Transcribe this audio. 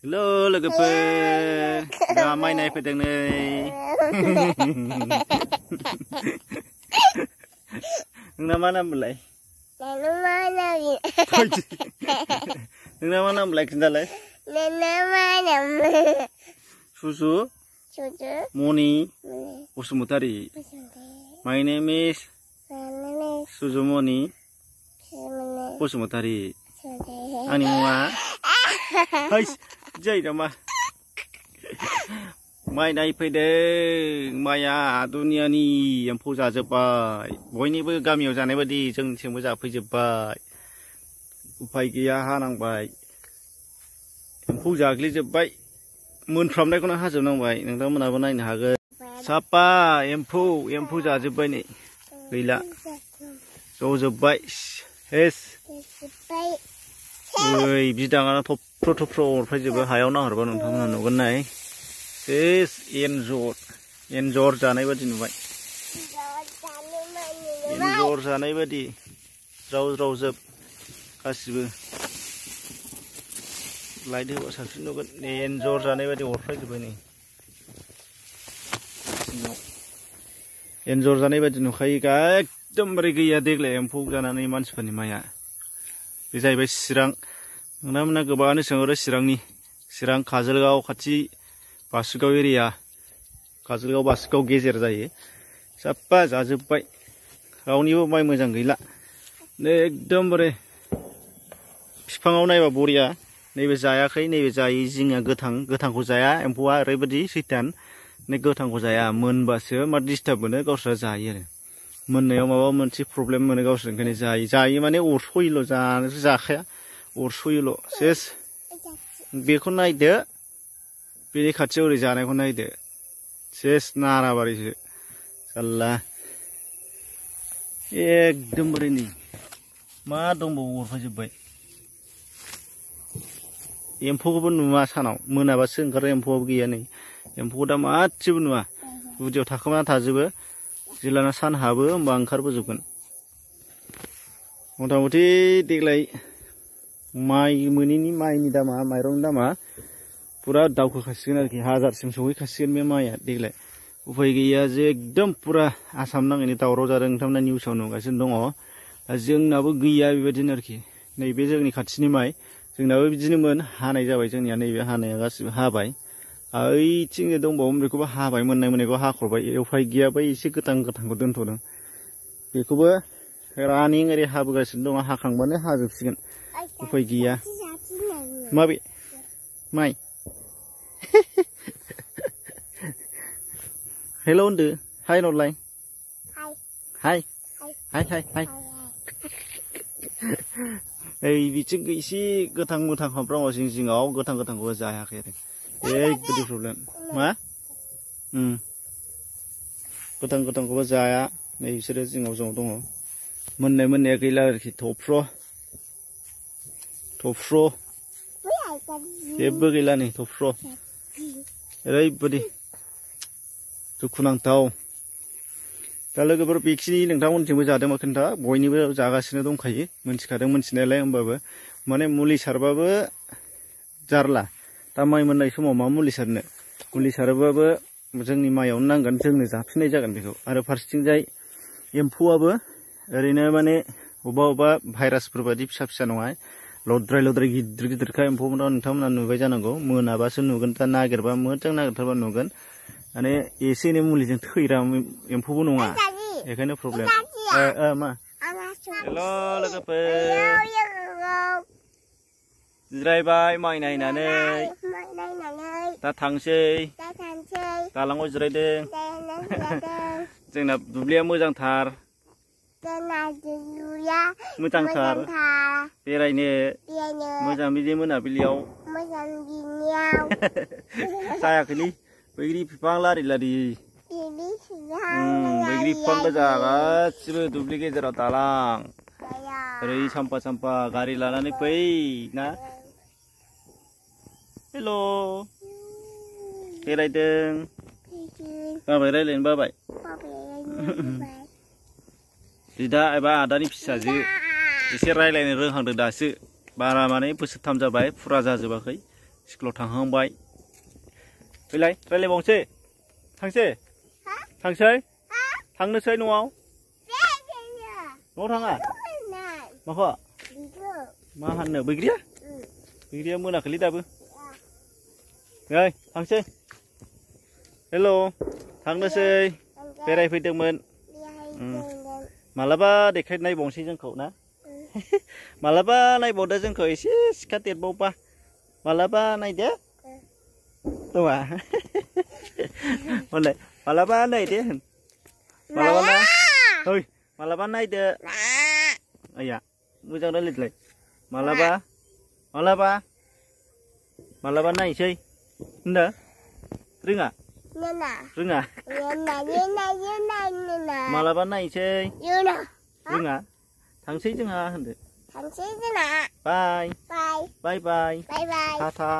Halo logopeer, dah main naik pedang ni. Nama belai? Nama belai kendala? Susu, Moni, Usumutari. My name is Suzumoni Usumutari. Animua. Hai, jai dah Mai naik pedang, maya dunia ni yang puja jebai. Bयनिबो गामियाव जानाय बायदि जोंथिंबो जाफैजोबबाय. उफाय गैया हानांबाय. एम्फौ जाग्लिजोबबाय. मोनफ्रामनायखौनो हाजोबनांबाय. नोंथांमोनाबो नायनो हागोन. साफा एम्फौ जाजोबबाय नै. गैला. जजोबबाय. हेस. ओइ बिदाङानो थफ्र अरफायजोबो हायाव नाहरबा नोंथांमोना नुगोन नाय. सेस एन्जर जानाय बायदि नुबाय. एन्जर जानाय बायदि ज्राव जोब गासिबो. लाइट होबा साबसिन नुगोन. एन्जर जानाय बायदि अरफायजोबबाय नै. एन्जर जानाय बायदि नुखायो. एकदमबारे गैया देग्लाय एम्फौ जानानै मानसिफोरनि माइया. बे जाहैबाय चिरां. नोंथांमोना गोबाङानो सोंहरो चिरां काजलगाव खाथि बासुगाव एरिया. काजलगाव बासुगाव गेजेर जायो. साफा जाजोबबाय. रावनिबो माइ मोजां गैला. एकदमबारे बिफाङाव नायबा बरिया. नैबे जायाखै, नैबे जायै जिङा गोथांखौ जाया एम्फौआ ओरैबायदि सैतान. गोथांखौ जाया, मोनबासो मा डिस्टार्ब मोनो गावस्रा जायो आरो. मोननायाव माबा मोनसे प्रब्लेम मोनो गावसोर ओंखायनो जायो माने अरसयोल' जानोसो जाखाया. अरसयोल' सेस. बेखौ नायदो. बेनि खाथियाव ओरै जानायखौ नायदो. सेस नाराबारिसो. साल्ला. एकदमबारे नै मा दंबावो अरफायजोबबाय. एम्फौखौबो नुवा सानाव. मोनाबासो ओंखारो एम्फौआबो गैया नै. एम्फौखौ दा मासेबो नुवा. गुदियाव थाखोमाना थाजोबो. जेलाना सान हाबो होमबा ओंखारबोजोबगोन. मथा मथि देग्लाय माइ मोनैनि माइनि दामा माइरंनि दामा पुरा दावखोखासिगोन आरोखि. 1000सिम सहैखासिगोन बे माइया देग्लाय. उफाय गैया जे एकदम पुरा आसाम नाङैनो दावराव जादों. नोंथांमोना निउसाव नुगासिनो दङ. जोंनाबो गैया बेबायदिनो आरोखि. नैबे जोंनि खाथिनि माइ. जोंनाबो बिदिनोमोन. हानाय जाबाय जोंनिया. नैबे हानाया गासिबो हाबाय. ओइथिं दंबावोमोन बेखौबो हाबाय. मोननायखौ हाखरबाय. उफाय गैया बै एसे गोथांखौ दोनथ'दों. बेखौबो रानिं ओरै हाबोगासिनो दङ. हाखांबानो हाजोबसिगोन. उफाय गैया. माबे माइ? हेल' होनदो. हाय नरलाय. हाय. ओइ बिथिं एसे गोथां हाबफ्रामो जिङाव. गोथांखौबो जायाखै आरो. ओरैबायदि प्रब्लेम. मा? गोथांखौबो जाया. नै बिसोरो जिङाव दङ. मोननाया गैला आरोखि. थफ्र' जेबो गैला नै. थफ्र' ओरैबायदि दुखुनांथाव. दा लोगोफोर बेखिनि नोंथांमोनथिंबो जादोंबा खोन्था. बयनिबो जागासिनो दंखायो. मोनथिखादों मोनथिनायालाय. होमबाबो माने मुलि सारबाबो जारला. दा माइ मोननाय समाव मा मुलि सारनो? मुलि सारोबाबो जोंनि माइयावनो नांगोन. जोंनो जाफिननाय जागोन बेखौ. आरो फारसेथिंजाय एम्फौआबो ओरैनो माने अबेबा भाइरासफोर बायदि फिसा नङा. लद्राय गिदिरखा एम्फौफोरा नोंथांमोना नुबाय जानांगौ. मोनाबासो नुगोन. दा नागिरबा मोजां नागिरथारबा नुगोन. माने एसे एनै मुलिजों थैग्रा एम्फौबो नङा. बेखायनो प्रब्लेम. मा? हेल' लोगोफोर. जिरायबाय माइ नायनानै. दा थांसै. दालाङाव जिरायदों. जोंना दुब्लिया मोजांथार. बेरायनो मोजां बिदि मोनाबिलियाव. जायाखैलै. बैग्रि बिफां लारि बैग्रि बिफां गोजा गासिबो दुब्लि गेजेराव दालां. ओरै सामफा गारि लानानै फै ना. हेल' बेरायदों. बाबाय रायलायनो बाबाय. बिदा एबा आदानि फिसाजो एसे रायलायनो रोंहांदों दासो. बारा माने बोसोरथाम जाबाय. फुरा जाजोबाखै. स्कुलाव थांहांबाय फैलाय रायलायबावनोसै थांसै थांसै थांनोसै न'आव न'आव थाङा माखौ मा हाननो बैग्रिया बैग्रिया मोनाखैलै दाबो नै थांसै हेल' थांनोसै बेरायफैदोंमोन मालाबा देखाय नायबावनोसै जोंखौ ना मालाबा नायबावदो जोंखौ एसे सिखा देरबावबा मालाबा नायदो नङा हनै मालाबा नायदो मालाबा ना ओइ मालाबा नायदो आया मोजां रायलायदोलाय मालाबा मालाबा मालाबा नायसै होनदो रोङा रोङा मालाबा नायसै रोङा थांसै जोंहा होनदो बाय बाय बाय टाटा